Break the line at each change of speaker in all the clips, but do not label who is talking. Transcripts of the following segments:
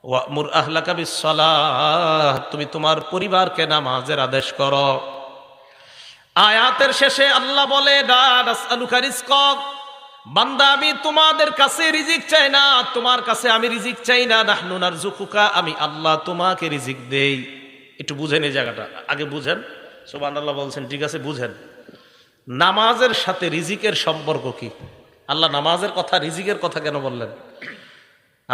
ওয়ামুর আহলাকা বিসসালাহ, তুমি তোমার পরিবারকে নামাজের আদেশ করো। আয়াতের শেষে আল্লাহ বলে, লা নাসআলুকা রিজকাক, বান্দা আমি তোমাদের কাছে রিজিক চাই না, তোমার কাছে আমি রিজিক চাই না, নাহনু নারযুকুকা, আমি আল্লাহ তোমাকে রিজিক দেই। একটু বুঝেন এই জায়গাটা, আগে বুঝেন। সুবহানাল্লাহ বলছেন, ঠিক আছে বুঝেন। নামাজের সাথে রিজিকের সম্পর্ক কি? আল্লাহ নামাজের কথা, রিজিকের কথা কেন বললেন?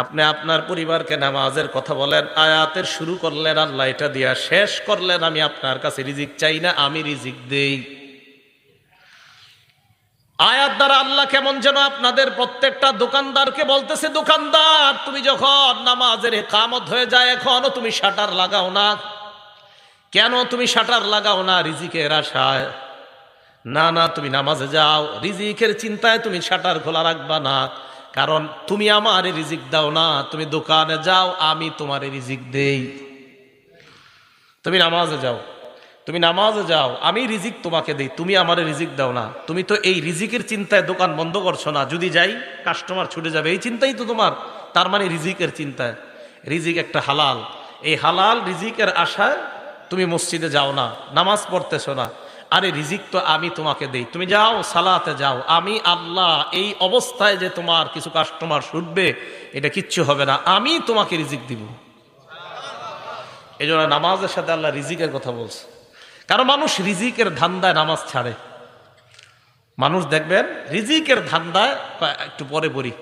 আপনি আপনার পরিবারকে নামাজের কথা বলেন, আয়াতের শুরু করলেন আল্লাহ এটা দিয়া, শেষ করলেন আমি আপনার কাছে রিজিক চাই না, আমি রিজিক দেই। আয়াত দ্বারা আল্লাহ কেমন যেন আপনাদের প্রত্যেকটা দোকানদারকে বলতেছে, দোকানদার তুমি যখন নামাজের ইকামত হয়ে যায় এখনো তুমি শাটার লাগাও না। কেন তুমি শাটার লাগাও না? রিজিকের আশায়। না না, তুমি নামাজে যাও, রিজিকের চিন্তায় তুমি শাটার খোলা রাখবা না, কারণ তুমি আমারে রিজিক দাও না। তুমি দোকানে যাও, আমি তোমারে রিজিক দেই। তুমি নামাজে যাও, তুমি নামাজে যাও, আমি রিজিক তোমাকে দেই, তুমি আমারে রিজিক দাও না। তুমি তো এই রিজিকের চিন্তায় দোকান বন্ধ করছো না, যদি যাই কাস্টমার ছুটে যাবে, এই চিন্তাই তো তোমার। তার মানে রিজিকের চিন্তায়। রিজিক একটা হালাল, এই হালাল রিজিকের আশায় তুমি মসজিদে যাও না, নামাজ পড়তেছো না। আরে রিজিক তো আমি তোমাকে দেই, তুমি যাও সালাতে যাও, আমি আল্লাহ এই অবস্থায় যে তোমার কিছু কাস্টমার ছুটবে এটা কিচ্ছু হবে না, আমি তোমাকে রিজিক দিব। এই জন্য নামাজের সাথে আল্লাহ রিজিকের কথা বলছে। কারণ মানুষ রিজিকের ধান্দায় নামাজ ছাড়ে। মানুষ দেখবেন রিজিকের ধান্দায় একটু পরে পড়ি,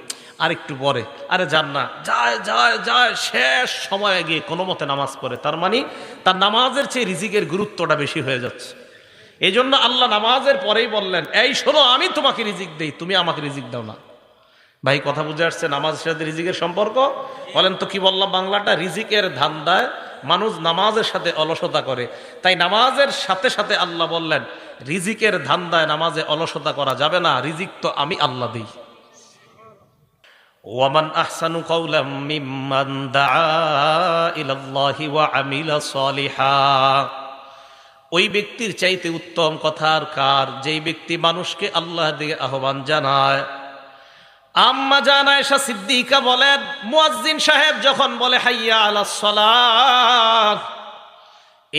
আর একটু পরে, আরে যান না, যায় যায় যায়, শেষ সময়ে গিয়ে কোনো মতে নামাজ পড়ে। তার মানে তার নামাজের চেয়ে রিজিকের গুরুত্বটা বেশি হয়ে যাচ্ছে। এই জন্য আল্লাহ নামাজের পরেই বললেন, এই শোনো, আমি তোমাকে রিজিক দেই, তুমি আমাকে রিজিক দাও না। ভাই কথা বুঝে আসছে নামাজের সাথে রিজিকের সম্পর্ক? বলেন তো কি বললাম বাংলাটা? রিজিকের ধান্দায় মানুষ নামাজের সাথে অলসতা করে, তাই নামাজের সাথে সাথে আল্লাহ বললেন রিজিকের ধান্দায় নামাজে অলসতা করা যাবে না, রিজিক তো আমি আল্লাহ দিই। ওয়ামান আহসানু কাওলাম মিম্মান দাআ ইলাল্লাহি ওয়া আমিলা সলিহা, ওই ব্যক্তির চাইতে উত্তম কথা আর কার, যেই ব্যক্তি মানুষকে আল্লাহ দিয়ে আহ্বান জানায়। আম্মা জান আয়েশা সিদ্দিকা বলেন, মুয়াজ্জিন সাহেব যখন বলে হাইয়া আলাস সালাত,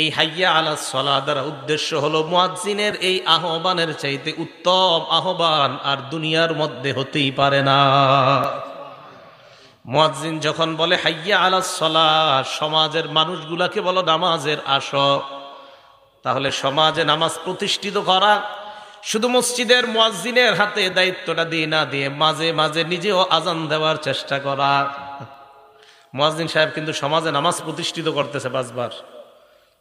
এই হাইয়া আলাস সালাত দ্বারা উদ্দেশ্য হলো মুয়াজ্জিনের এই আহ্বানের চাইতে উত্তম আহ্বান আর দুনিয়ার মধ্যে হতেই পারে না। মুয়াজ্জিন যখন বলে হাইয়া আলাস সালাত, সমাজের মানুষগুলাকে বলো নামাজের আসো। তাহলে সমাজে নামাজ প্রতিষ্ঠিত করা শুধু মসজিদের মুয়াজ্জিনের হাতে দায়িত্বটা দিয়ে না দিয়ে মাঝে মাঝে নিজেও আজান দেওয়ার চেষ্টা করা। মুয়াজ্জিন সাহেব কিন্তু সমাজে নামাজ প্রতিষ্ঠিত করতেছে, বাসবার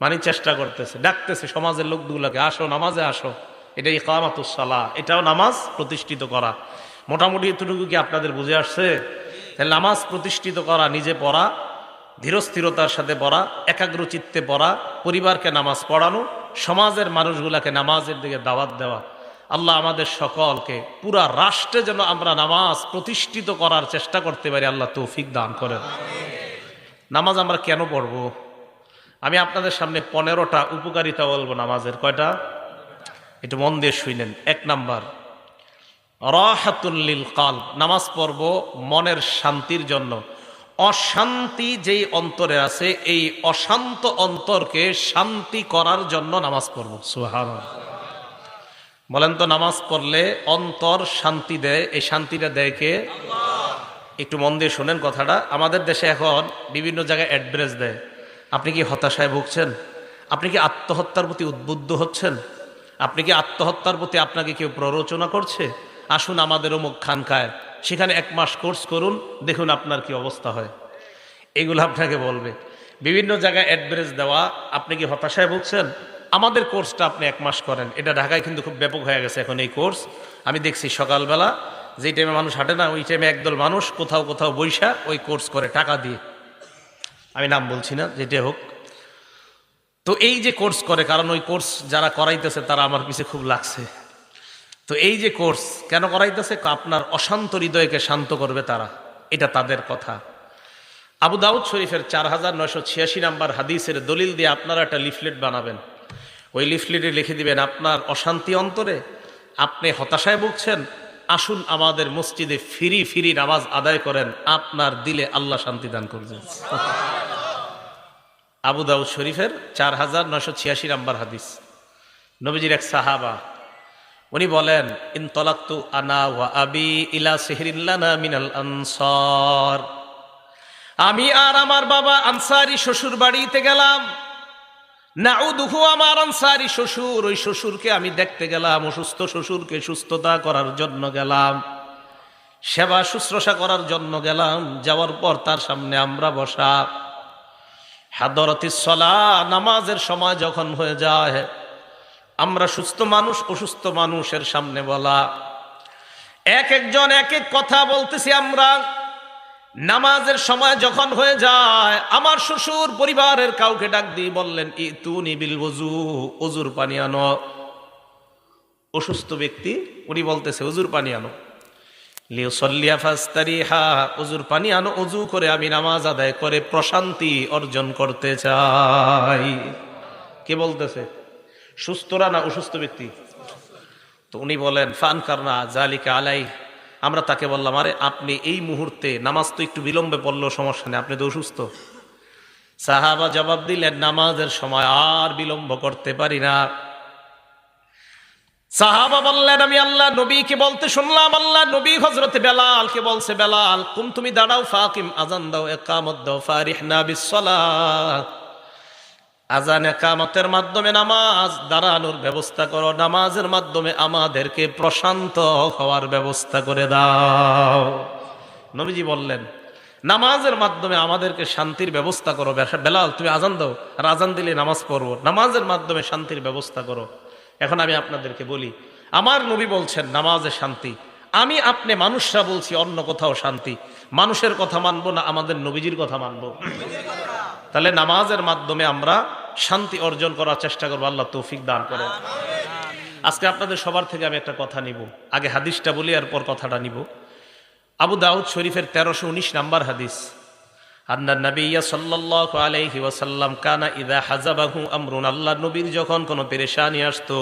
মানে চেষ্টা করতেছে, ডাকতেছে সমাজের লোকগুলোকে, আসো নামাজে আসো। এটা ইকামাতুস সালাহ, এটাও নামাজ প্রতিষ্ঠিত করা। মোটামুটি এতটুকু কি আপনাদের বুঝে আসছে? তাহলে নামাজ প্রতিষ্ঠিত করা, নিজে পড়া, ধীরস্থিরতার সাথে পড়া, একাগ্র চিত্তে পড়া, পরিবারকে নামাজ পড়ানো, সমাজের মানুষগুলাকে নামাজের দিকে দাওয়াত দেওয়া। আল্লাহ আমাদের সকলকে পুরা রাষ্ট্রে যেন আমরা নামাজ প্রতিষ্ঠিত করার চেষ্টা করতে পারি, আল্লাহ তৌফিক দান করেন। নামাজ আমরা কেন পড়ব? আমি আপনাদের সামনে 15টা উপকারিতা বলবো নামাজের। কয়টা? একটু মন দিয়ে শুনেন। 1 নাম্বার, রাহাতুল লিল কালব, নামাজ পড়ব মনের শান্তির জন্য। অশান্তি যেই অন্তরে আছে, এই অশান্ত অন্তরকে শান্তি করার জন্য নামাজ পড়ব। সুবহানাল্লাহ বলেন তো, নামাজ পড়লে অন্তর শান্তি দেয়, এই শান্তিটা দেয় কে? একটু মন দিয়ে শোনেন কথাটা। আমাদের দেশে এখন বিভিন্ন জায়গায় অ্যাড্রেস দেয়। আপনি কি হতাশায় ভুগছেন? আপনি কি আত্মহত্যার প্রতি উদ্বুদ্ধ হচ্ছেন? আপনি কি আত্মহত্যার প্রতি আপনাকে কেউ প্ররোচনা করছে? আসুন আমাদের অমুক খানকায়, সেখানে 1 মাস কোর্স করুন, দেখুন আপনার কি অবস্থা হয়। এগুলো আপনাকে বলবে। বিভিন্ন জায়গায় অ্যাড্রেস দেওয়া। আপনি কি হতাশায় ভুগছেন? আমাদের কোর্সটা আপনি 1 মাস করেন। এটা ঢাকায় কিন্তু খুব ব্যাপক হয়ে গেছে এখন এই কোর্স। আমি দেখছি সকালবেলা যেই টাইমে মানুষ হাঁটে না, ওই টাইমে একদল মানুষ কোথাও কোথাও বৈশা ওই কোর্স করে টাকা দিয়ে। আমি নাম বলছি না, যেটা হোক। তো এই যে কোর্স করে, কারণ ওই কোর্স যারা করাইতেছে তারা আমার পিছে খুব লাগছে। তো এই যে কোর্স কেন করাইতেছে? আপনার অশান্ত হৃদয়কে শান্ত করবে তারা, এটা তাদের কথা। আবু দাউদ শরীফের 4986 নাম্বার হাদিসের দলিল দিয়ে আপনারা একটা লিফলেট বানাবেন। ওই লিফলেটে লিখে দিবেন, আপনার অশান্তি অন্তরে, আপনি হতাশায় ভুগছেন, আসুন আমাদের মসজিদে ফিরি ফিরি নামাজ আদায় করেন, আপনার দিলে আল্লাহ শান্তি দান করবেন। আবু দাউদ শরীফের 4986 নম্বর হাদিস। নবীজির এক সাহাবা, উনি বলেন, ইনতলাকতু আনা ওয়া আবি ইলা সিহরিন লানা মিনাল আনসার। আমি আর আমার বাবা আনসারি শ্বশুর বাড়িতে গেলাম। নাউদুহু, আমার আনসারি শ্বশুর, ওই শ্বশুরকে আমি দেখতে গেলাম, অসুস্থ শ্বশুরকে সুস্থতা করার জন্য গেলাম, সেবা শুশ্রূষা করার জন্য গেলাম। যাওয়ার পর তার সামনে আমরা বসা। হাদরাতিস সালাহ, নামাজের সময় যখন হয়ে যায়, আমরা সুস্থ মানুষ অসুস্থ মানুষের সামনে বলা, এক একজন এক এক কথা বলতেছি আমরা। নামাজের সময় যখন হয়ে যায়, আমার শ্বশুর পরিবারের কাউকে ডাক দিয়ে বললেন, ইতুনি বিল ওযু, ওযুর পানি আনো। অসুস্থ ব্যক্তি, উনি বলতেছে ওযুর পানি আনো। লিউসাল্লিয়া ফাস্তারিহা, ওযুর পানি আনো, ওযু করে আমি নামাজ আদায় করে প্রশান্তি অর্জন করতে চাই। কে বলতেছে? সুস্থরা না অসুস্থ ব্যক্তি? তো উনি বলেন, ফানকারনা যালিকা আলাই, আমরা তাকে বললাম, আরে আপনি এই মুহূর্তে নামাজ তো একটু বিলম্বে পড়লেও সমস্যা নেই, আপনি তো অসুস্থ। সাহাবা জবাব দিলেন, নামাজের সময় আর বিলম্ব করতে পারি না। সাহাবা বললেন, আমি আল্লাহ নবীকে বলতে শুনলাম, আল্লাহ নবী হযরতে বেলালকে বলছে, বেলাল কুম, তুমি দাঁড়াও, ফাকিম, আযান দাও, ইকামত দাও, ফারিহনা বিসসালাহ, আযান ইকামতের মাধ্যমে নামাজ দাঁড়ানোর ব্যবস্থা করো, নামাজের মাধ্যমে আমাদেরকে প্রশান্ত হওয়ার ব্যবস্থা করে দাও। নবীজি বললেন, নামাজের মাধ্যমে আমাদেরকে শান্তির ব্যবস্থা করো। বেলাল তুমি আযান দাও, আর আযান দিলে নামাজ পড়বো, নামাজের মাধ্যমে শান্তির ব্যবস্থা করো। এখন আমি আপনাদেরকে বলি, আমার নবী বলছেন নামাজে শান্তি, আমি আপনি মানুষরা বলছি অন্য কোথাও শান্তি। মানুষের কথা মানবো না আমাদের নবীজির কথা মানবো? তাহলে নামাজের মাধ্যমে আমরা শান্তি অর্জন করার চেষ্টা করবো। আল্লাহ তৌফিক দান করেন। আজকে আপনাদের সবার থেকে আমি একটা কথা নিব, আগে হাদিসটা বলি এরপর কথাটা নিব। আবু দাউদ শরীফের 1319 নম্বর হাদিস। আন্না নবিয়্য সাল্লাল্লাহু আলাইহি ওয়াসাল্লাম কানা ইযা হাযাবাহু আমরুন, আল্লাহ নবীর যখন কোনো পেরেশানি আসতো,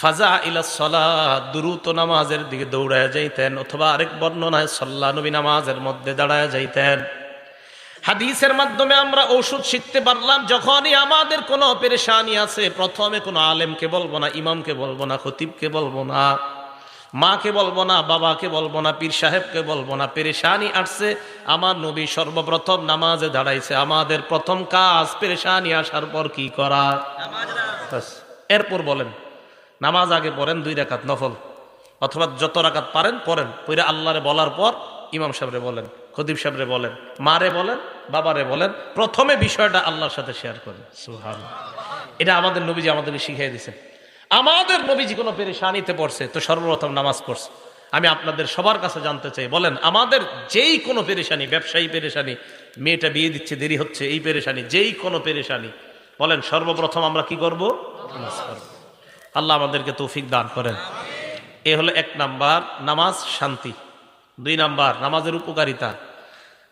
ফাজা ইলা সালাত, দ্রুত নামাজের দিকে দৌড়ায় যাইতেন, অথবা আরেক বর্ণনায় সাল্লাহ, নবী নামাজের মধ্যে দাঁড়ায় যাইতেন। হাদিসের মাধ্যমে আমরা ঔষধ শিখতে পারলাম, যখনই আমাদের কোনো পেরেশানি আছে, প্রথমে কোনো আলেমকে বলবো না, ইমামকে বলবো না, খতিবকে বলবো না, মাকে বলবো না, বাবাকে বলবো না, পীর সাহেবকে বলবো না। পেরেশানি আসছে, আমার নবী সর্বপ্রথম নামাজে দাঁড়াইছে। আমাদের প্রথম কাজ পেরেশানি আসার পর কি করা? এরপর বলেন নামাজ আগে পড়েন 2 রাকাত নফল, অথবা যত রাকাত পারেন পড়েন, পড়ে আল্লাহরে বলার পর ইমাম সাহেবরে বলেন, খতিব সাহেবরে বলেন, মারে বলেন, বাবারে বলেন, প্রথমে বিষয়টা আল্লাহর সাথে শেয়ার করেন। সুবহানাল্লাহ। এটা আমাদের নবীজি আমাদেরকে শিখিয়ে দিয়েছেন। আমাদের নবীজি কোনো পেরেশানিতে পড়ছে তো সর্বপ্রথম নামাজ পড়ছে। আমি আপনাদের সবার কাছে জানতে চাই, বলেন আমাদের যেই কোনো পেরেশানি, ব্যবসায়ী পেরেশানি, মেয়েটা বিয়ে দিচ্ছে দেরি হচ্ছে, এই পেরেশানি, যেই কোনো পেরেশানি, বলেন সর্বপ্রথম আমরা কি করব? নামাজ পড়ব। আল্লাহ আমাদেরকে তৌফিক দান করেন। এ হলো 1 নাম্বার, নামাজ শান্তি। 2 নাম্বার, নামাজের উপকারিতা।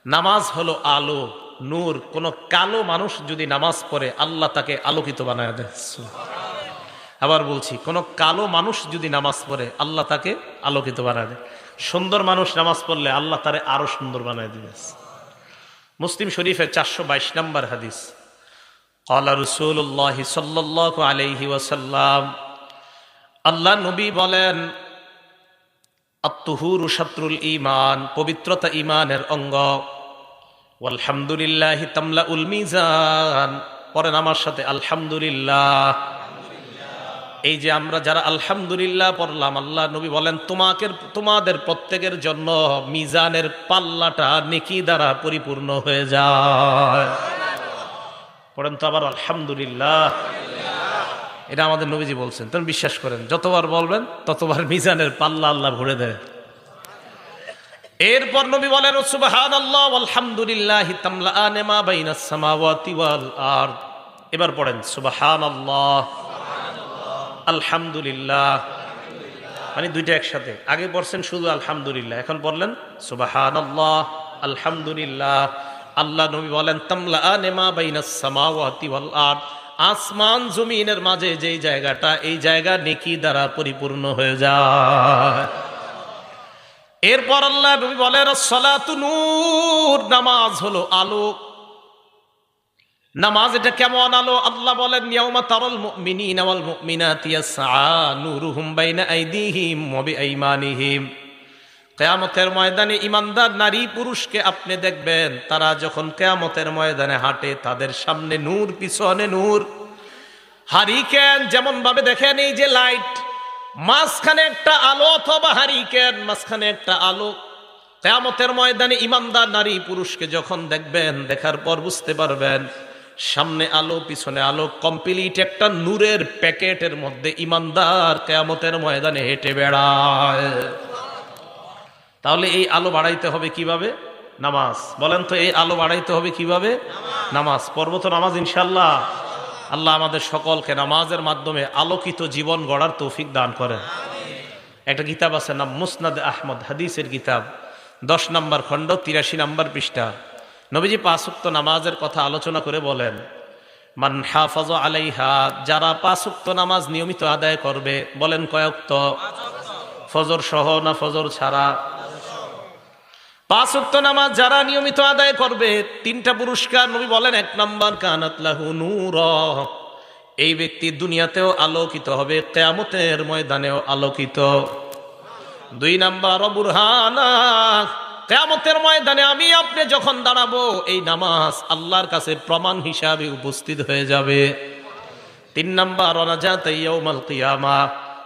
নামাজ হলো আলো, নূর। কোন কালো মানুষ যদি নামাজ পড়ে, আল্লাহ তাকে আলোকিত বানায় দেয়। আবার বলছি, কোন কালো মানুষ যদি নামাজ পড়ে, আল্লাহ তাকে আলোকিত বানায় দেয়। সুন্দর মানুষ নামাজ পড়লে আল্লাহ তারে আরো সুন্দর বানায় দিবে। মুসলিম শরীফের 422 নম্বর হাদিস। ক্বালা রাসূলুল্লাহ সাল্লাল্লাহু আলাইহি ওয়াসাল্লাম, আল্লাহ নবী বলেন, আত-তুহুরু শাত্রুল ঈমান, পবিত্রতা ঈমানের অঙ্গ। ওয়ালহামদুলিল্লাহি তামলাউল মিজান, পড়েন আমার সাথে আলহামদুলিল্লাহ। এই যে আমরা যারা আলহামদুলিল্লাহ পড়লাম, আল্লাহ নবী বলেন তোমাদের প্রত্যেকের জন্য মিজানের পাল্লাটা নেকি দ্বারা পরিপূর্ণ হয়ে যায়। পড়েন তো আবার আলহামদুলিল্লাহ। এটা আমাদের নবীজি বলছেন, তুমি বিশ্বাস করেন, যতবার বলবেন ততবার মিজানের পাল্লা আল্লাহ ভরে দেয়। এরপর নবী বলেন, সুবহানাল্লাহ ওয়ালহামদুলিল্লাহি তামলাআনে মা বাইনাস সামাওয়াতি ওয়াল আরদ। এবার পড়েন সুবহানাল্লাহ আলহামদুলিল্লাহ, মানে দুইটা একসাথে। আগে পড়ছেন শুধু আলহামদুলিল্লাহ, এখন পড়লেন সুবহানাল্লাহ আলহামদুলিল্লাহ। আল্লাহ নবী বলেন, তামলাআনে মা বাইনাস সামাওয়াতি ওয়াল আরদ, আসমান জমিনের মাঝে যেই জায়গাটা, এই জায়গা নেকি দ্বারা পরিপূর্ণ হয়ে যায়। এরপর আল্লাহ নবী বলেন সালাতু নূর, নামাজ হলো আলো। নামাজ এটা কেমন আলো? আল্লাহ বলেন ইয়াউমা তারাল মুমিনিনা ওয়াল মুমিনাতি ইয়াসআ নূরুহুম বাইনা আইদিহিম ওয়া বিআইমানিহিম। কিয়ামতের ময়দানে ঈমানদার নারী পুরুষকে আপনি দেখবেন, তারা যখন কিয়ামতের ময়দানে হাঁটে তাদের সামনে নূর, পিছনে নূর। হারিকেন যেমন ভাবে দেখেন, এই যে লাইট, মাঝখানে একটা আলো অথবা হারিকেন মাঝখানে একটা আলো। কিয়ামতের ময়দানে ঈমানদার নারী পুরুষকে যখন দেখবেন, দেখার পর বুঝতে পারবেন সামনে আলো পিছনে আলো, কমপ্লিট একটা নূরের প্যাকেটের মধ্যে ঈমানদার কিয়ামতের ময়দানে হেঁটে বেড়ায়। তাহলে এই আলো বাড়াইতে হবে কিভাবে? নামাজ। বলেন তো এই আলো বাড়াইতে হবে কিভাবে? নামাজ পড়ব তো নামাজ ইনশাআল্লাহ। আল্লাহ আমাদের সকলকে নামাজের মাধ্যমে আলোকিত জীবন গড়ার তৌফিক দান করেন। একটা কিতাব আছে নাম মুসনাদ আহমদ, হাদিসের কিতাব, 10 নম্বর খণ্ড 83 নম্বর পৃষ্ঠা। নবীজি 5 ওয়াক্ত নামাজের কথা আলোচনা করে বলেন, মান হাফাজ আলাইহা, যারা 5 ওয়াক্ত নামাজ নিয়মিত আদায় করবে। বলেন কয় ওয়াক্ত? ফজর সহ না ফজর ছাড়া? 5 ওয়াক্ত নামাজ যারা নিয়মিত আদায় করবে, 3টা পুরস্কার নবী বলেন। 1 নম্বর কানাত লাহু নূর, এই ব্যক্তি দুনিয়াতেও আলোকিত হবে, কিয়ামতের ময়দানেও আলোকিত। 2 নম্বর বুরহানা, কিয়ামতের ময়দানে আমি আপনি যখন দাঁড়াবো, এই নামাজ আল্লাহর কাছে প্রমাণ হিসাবে উপস্থিত হয়ে যাবে। 3 নম্বর নাজাত ইয়াউমাল কিয়ামা,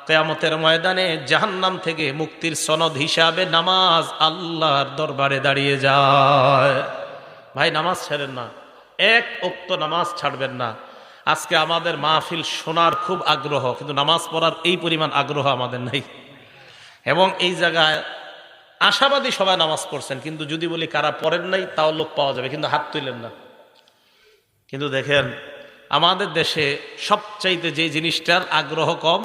কিয়ামতের ময়দানে জাহান্নাম থেকে মুক্তির সনদ হিসাবে নামাজ আল্লাহর দরবারে দাঁড়িয়ে যায়। ভাই নামাজ ছাড়েন না, 1 ওয়াক্ত নামাজ ছাড়বেন না। আজকে আমাদের মাহফিল শোনার খুব আগ্রহ, কিন্তু নামাজ পড়ার এই পরিমাণ আগ্রহ আমাদের নাই। এবং এই জায়গায় আশাবাদী সবাই নামাজ পড়ছেন, কিন্তু যদি বলি কারা পড়েন নাই তাও লোক পাওয়া যাবে, কিন্তু হাত তুলেন না। কিন্তু দেখেন আমাদের দেশে সবচাইতে যে জিনিসটার আগ্রহ কম,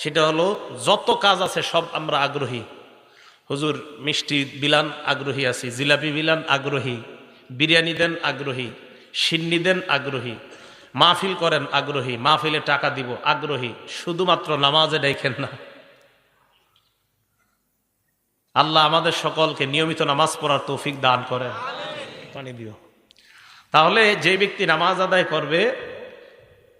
সেটা হলো যত কাজ আছে সব আমরা আগ্রহী। হুজুর মিষ্টি বিলান আগ্রহী আছি, জিলাপি বিলান আগ্রহী, বিরিয়ানি দেন আগ্রহী, সিন্নি দেন আগ্রহী, মাহফিল করেন আগ্রহী, মাহফিলে টাকা দিব আগ্রহী, শুধুমাত্র নামাজে দেখেন না। আল্লাহ আমাদের সকলকে নিয়মিত নামাজ পড়ার তৌফিক দান করেন। পানি দিও। তাহলে যে ব্যক্তি নামাজ আদায় করবে,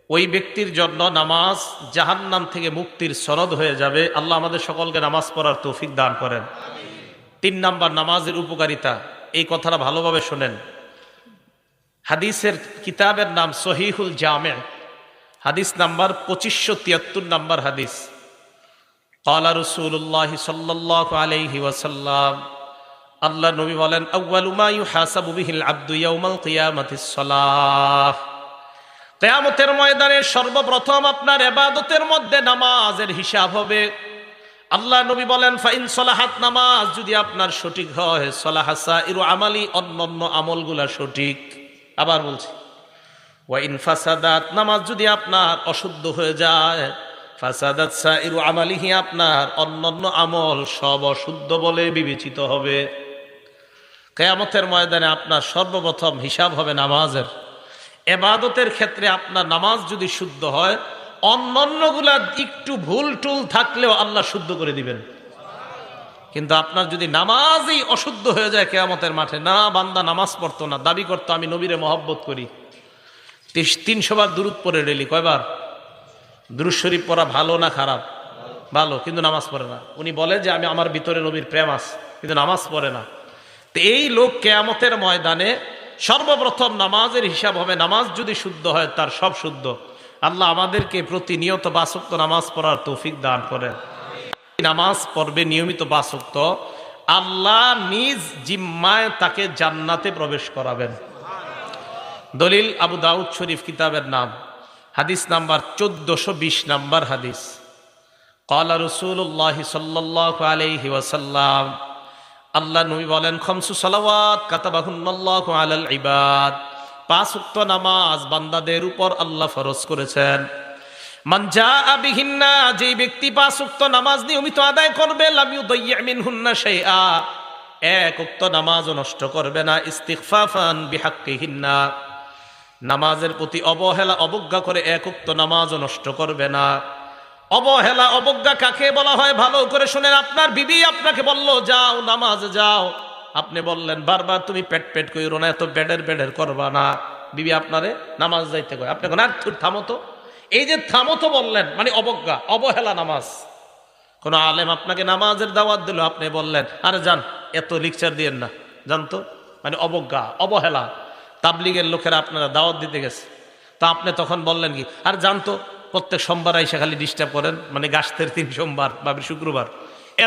ওই ব্যক্তির জন্য নামাজ জাহান্নাম থেকে মুক্তির সনদ হয়ে যাবে। আল্লাহ আমাদের সকলকে নামাজ পড়ার তৌফিক দান করেন। 3 নম্বর নামাজের উপকারিতা, এই কথাটা ভালোভাবে শোনেন। হাদিসের কিতাবের নাম সহিহুল জামে, হাদিস নাম্বার 2573 নম্বর হাদিস। ক্বালা রাসূলুল্লাহ সাল্লাল্লাহু আলাইহি ওয়াসাল্লাম, আল্লাহ নবী বলেন, আউয়ালু মা ইউহাসাবু বিহিল আবদু ইয়াউমাল কিয়ামাতিস সালাহ, কিয়ামতের ময়দানে সর্বপ্রথম আপনার ইবাদতের মধ্যে নামাজের হিসাব হবে। আল্লাহ নবী বলেন, ফাইন সলাহাত, নামাজ যদি আপনার সঠিক হয়, সলাহা সাইরু আমালি, অন্যান্য আমলগুলা সঠিক। আবার বলছি, ওয়া ইন ফাসাদাত, নামাজ যদি আপনার অশুদ্ধ হয়ে যায়, ফাসাদাত সাইরু আমালিহি, আপনার অন্যান্য আমল সব অশুদ্ধ বলে বিবেচিত হবে। কিয়ামতের ময়দানে আপনার সর্বপ্রথম হিসাব হবে নামাজের। ইবাদতের ক্ষেত্রে আপনার নামাজ যদি শুদ্ধ হয়, অন্যান্যগুলা একটু ভুল টুল থাকলেও আল্লাহ শুদ্ধ করে দিবেন। কিন্তু আপনার যদি নামাজই অশুদ্ধ হয়ে যায় কিয়ামতের মাঠে, না বান্দা নামাজ পড়তো না, দাবি করতো আমি নবীরে মহব্বত করি, 300 বার দুরূদ পড়ে ডেলি, কয়বার? দুরূদ শরীফ পড়া ভালো না খারাপ? ভালো, কিন্তু নামাজ পড়ে না। উনি বলে যে আমি, আমার ভিতরে নবীর প্রেম আছে, কিন্তু নামাজ পড়ে না। তো এই লোক কিয়ামতের ময়দানে সর্বপ্রথম নামাজের হিসাব হবে। নামাজ যদি শুদ্ধ হয়, তার সব শুদ্ধ। আল্লাহ আমাদেরকে প্রতিনিয়ত 5 ওয়াক্ত নামাজ পড়ার তৌফিক দান করেন। নামাজ পড়বে নিয়মিত 5 ওয়াক্ত, আল্লাহ নিজ জিম্মায় তাকে জান্নাতে প্রবেশ করাবেন। দলিল আবু দাউদ শরীফ কিতাবের নাম, হাদিস নাম্বার 1420 নম্বর হাদিস। ক্বালা রাসূলুল্লাহ সাল্লাল্লাহু আলাইহি ওয়াসাল্লাম, আল্লাহ নবী বলেন, খামসু সালাওয়াত কাতাবাহুন্নাল্লাহু আলাল ইবাদ, 5 ওয়াক্ত নামাজ বান্দাদের উপর আল্লাহ ফরজ করেছেন। মান জাআ বিহিন্না, যে ব্যক্তি 5 ওয়াক্ত নামাজ নিয়মিত আদায় করবে, লাম ইউদাইয়্যি মিনহুন্না শাইআ, 1 ওয়াক্ত নামাজও নষ্ট করবে না। ইস্তিগফাফান বিহাক্কিহিন্না, নামাজের প্রতি অবহেলা অবজ্ঞা করে 1 ওয়াক্ত নামাজও নষ্ট করবে না। অবহেলা অবজ্ঞা কাকে বলা হয় ভালো করে শুনেন। আপনার বিবি আপনাকে বলল যাও নামাজে যাও, আপনি বললেন বারবার তুমি পেট পেট কইরো না, এত বেডের করবা না, বিবি আপনারে নামাজ যাইতে কয়, আপনি কোন থামো তো। এই যে থামো তো বললেন মানে অবজ্ঞা অবহেলা নামাজ। কোন আলেম আপনাকে নামাজের দাওয়াত দিল, আপনি বললেন আরে যান এত লেকচার দিয়েন না, জানতো মানে অবজ্ঞা অবহেলা। তাবলিগের লোকেরা আপনারা দাওয়াত দিতে গেছে, তা আপনি তখন বললেন কি আর জানতো প্রত্যেক সোমবার আইসা খালি ডিস্টার্ব করেন, মানে গাছের 3 সোমবার বা শুক্রবার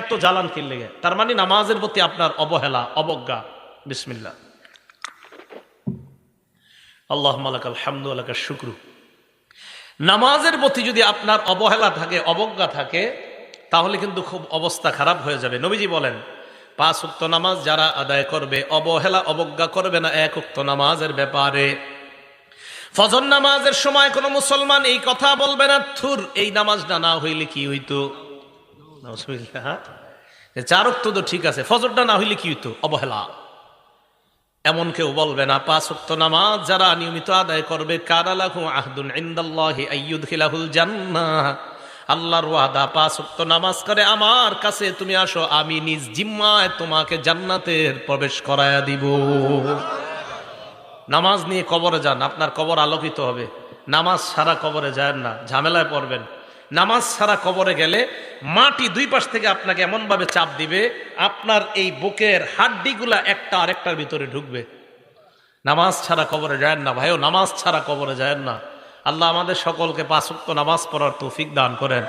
এত জ্বালান কিনলে, তার মানে নামাজের প্রতি আপনার অবহেলা অবজ্ঞা। বিসমিল্লাহ, আল্লাহুম্মা লাকাল হামদু ওয়া লাকাশ শুকরু। নামাজের প্রতি যদি আপনার অবহেলা থাকে অবজ্ঞা থাকে তাহলে কিন্তু খুব অবস্থা খারাপ হয়ে যাবে। নবীজি বলেন 5 ওয়াক্ত নামাজ যারা আদায় করবে অবহেলা অবজ্ঞা করবে না 1 ওয়াক্ত নামাজের ব্যাপারে। ফজর নামাজের সময় কোনো মুসলমান এই কথা বলবে না থুর এই নামাজটা না হইলে কি হইতো, 4 ওয়াক্ত তো ঠিক আছে, ফজরটা না হইলে কি হইতো, অবহেলা। এমন কেউ বলবে না। 5 ওয়াক্ত নামাজ যারা নিয়মিত আদায় করবে কানা লাহু আহদুন ইনদাল্লাহি আইয়ুদখিলাহুল জান্নাহ, আল্লাহর ওয়াদা 5 ওয়াক্ত নামাজ করে আমার কাছে তুমি আসো, আমি নিজ জিম্মায় তোমাকে জান্নাতের প্রবেশ করায়া দিব। নামাজ নিয়ে কবরে যান, আপনার কবর আলোকিত হবে। নামাজ ছাড়া কবরে যান না, ঝামেলায় পড়বেন। নামাজ ছাড়া কবরে গেলে মাটি 2 পাশ থেকে আপনাকে এমনভাবে চাপ দিবে আপনার এই বুকের হাড্ডিগুলা একটা আরেকটার ভিতরে ঢুকবে। নামাজ ছাড়া কবরে যায় না ভাইও, নামাজ ছাড়া কবরে যায় না। আল্লাহ আমাদের সকলকে 5 ওয়াক্ত নামাজ পড়ার তৌফিক দান করেন।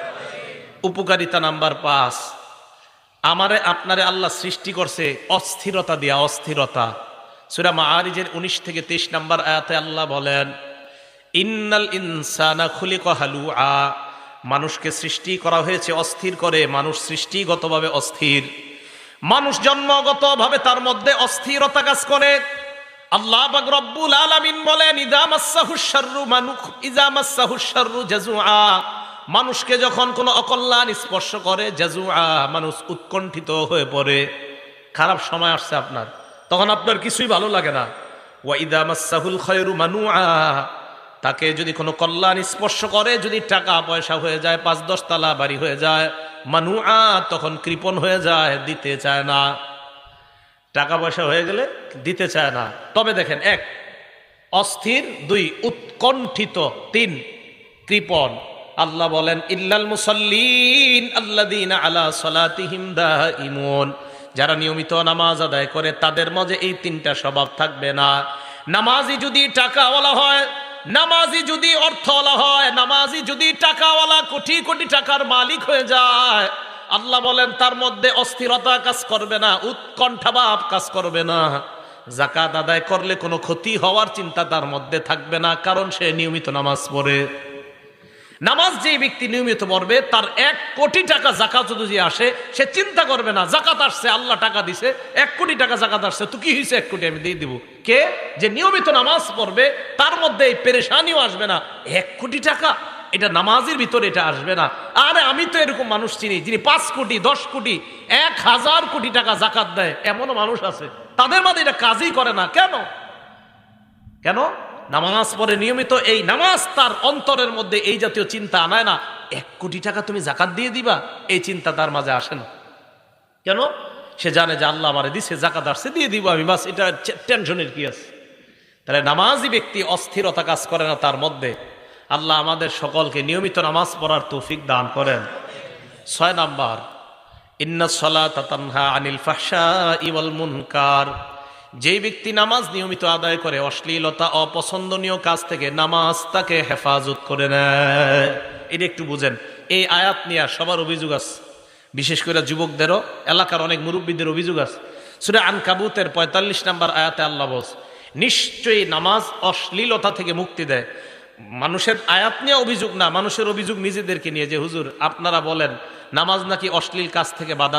উপকারিতা নাম্বার 5, আমারে আপনারে আল্লাহ সৃষ্টি করছে অস্থিরতা দিয়া, অস্থিরতা। সূরা মাআরিজের 19 থেকে 23 নম্বর আয়াতে আল্লাহ বলেন ইন্নাল ইনসানা খুলিকা হালুআ, মানুষকে সৃষ্টি করা হয়েছে অস্থির করে। মানুষ সৃষ্টিগতভাবে অস্থির, মানুষ জন্মগতভাবে তার মধ্যে অস্থিরতা কাজ করে। আল্লাহ পাক রব্বুল আলামিন বলেন ইযা মাসসাহুশ শাররু জাজুআ, মানুষকে যখন কোনো অকল্যাণ স্পর্শ করে জাজুআ, মানুষ উৎকণ্ঠিত হয়ে পড়ে। খারাপ সময় আসছে আপনার, তখন আপনার কিছুই ভালো লাগে না। ওয়া ইযা মাসসাহুল খায়রু মানুআ, তাকে যদি কোনো কল্যাণ স্পর্শ করে, যদি টাকা পয়সা হয়ে যায়, 5-10 তালা বাড়ি হয়ে যায়, মানুআ, তখন কৃপণ হয়ে যায়, দিতে চায় না। টাকা পয়সা হয়ে গেলে দিতে চায় না। তবে দেখেন 1 অস্থির, 2 উৎকণ্ঠিত, 3 কৃপণ। আল্লাহ বলেন ইল্লাল মুসাল্লিন আল্লাযীনা আলা সালাতিহিম দাঈমুন, যারা নিয়মিত নামাজ আদায় করে তাদের মাঝে এই 3টা স্বভাব থাকবে না। নামাজি যদি টাকাওয়ালা হয়, নামাজি যদি অর্থওয়ালা হয়, নামাজি যদি টাকাওয়ালা কোটি কোটি টাকার মালিক হয়ে যায়, আল্লাহ বলেন তার মধ্যে অস্থিরতা কাজ করবে না, উৎকণ্ঠাভাব কাজ করবে না। যাকাত আদায় করলে কোনো ক্ষতি হওয়ার চিন্তা তার মধ্যে থাকবে না, কারণ সে নিয়মিত নামাজ পড়ে। নামাজ যে ব্যক্তি নিয়মিত পড়বে তার 1 কোটি টাকা যাকাত যদি আসে সে চিন্তা করবে না যাকাত আসছে, আল্লাহ টাকা দিছে, 1 কোটি টাকা যাকাত আসছে, তো কি হয়েছে 1 কোটি আমি দিয়ে দিব। কে যে নিয়মিত নামাজ পড়বে তার মধ্যে এই পেরেশানিও আসবে না। 1 কোটি টাকা এটা নামাজের ভিতরে এটা আসবে না। আরে আমি তো এরকম মানুষ চিনি যিনি 5 কোটি 10 কোটি 1000 কোটি টাকা যাকাত দেয়, এমনও মানুষ আছে, তাদের মধ্যে এটা কাজই করে না। কেন? কেন? নামাজ পড়ে নিয়মিত, এই নামাজ তার অন্তরের মধ্যে এই জাতীয় চিন্তা আনায় না। 1 কোটি টাকা তুমি যাকাত দিয়ে দিবা, এই চিন্তা তার মাঝে আসে না। কেন? সে জানে যে আল্লাহ আমারে দিছে, যাকাত আসছে, দিয়ে দিব আমি, বাস, এটা টেনশনের কি আছে। তাহলে নামাজি ব্যক্তি অস্থিরতা কাজ করে না তার মধ্যে। আল্লাহ আমাদের সকলকে নিয়মিত নামাজ পড়ার তৌফিক দান করেন। 6 নাম্বার, ইন্নাস সালাতা তানহা আনিল ফাহশাই ওয়াল মুনকার, যেই ব্যক্তি নামাজ নিয়মিত আদায় করে অশ্লীলতা অপছন্দনীয় কাজ থেকে নামাজ তাকে হেফাজত করে নেয়। এটা একটু বুঝেন। এই আয়াত নিয়ে সবার অভিযোগ আছে, বিশেষ করে যুবকদেরও, এলাকার অনেক মুরব্বীদের অভিযোগ আছে। সূরা আনকাবুতের 45 নম্বর আয়াতে আল্লাহ বলছে নিশ্চয়ই নামাজ অশ্লীলতা থেকে মুক্তি দেয়। মানুষের আয়াত নিয়ে অভিযোগ না, মানুষের অভিযোগ নিজেদেরকে নিয়ে, যে হুজুর আপনারা বলেন নামাজ নাকি অশ্লীল কাজ থেকে বাধা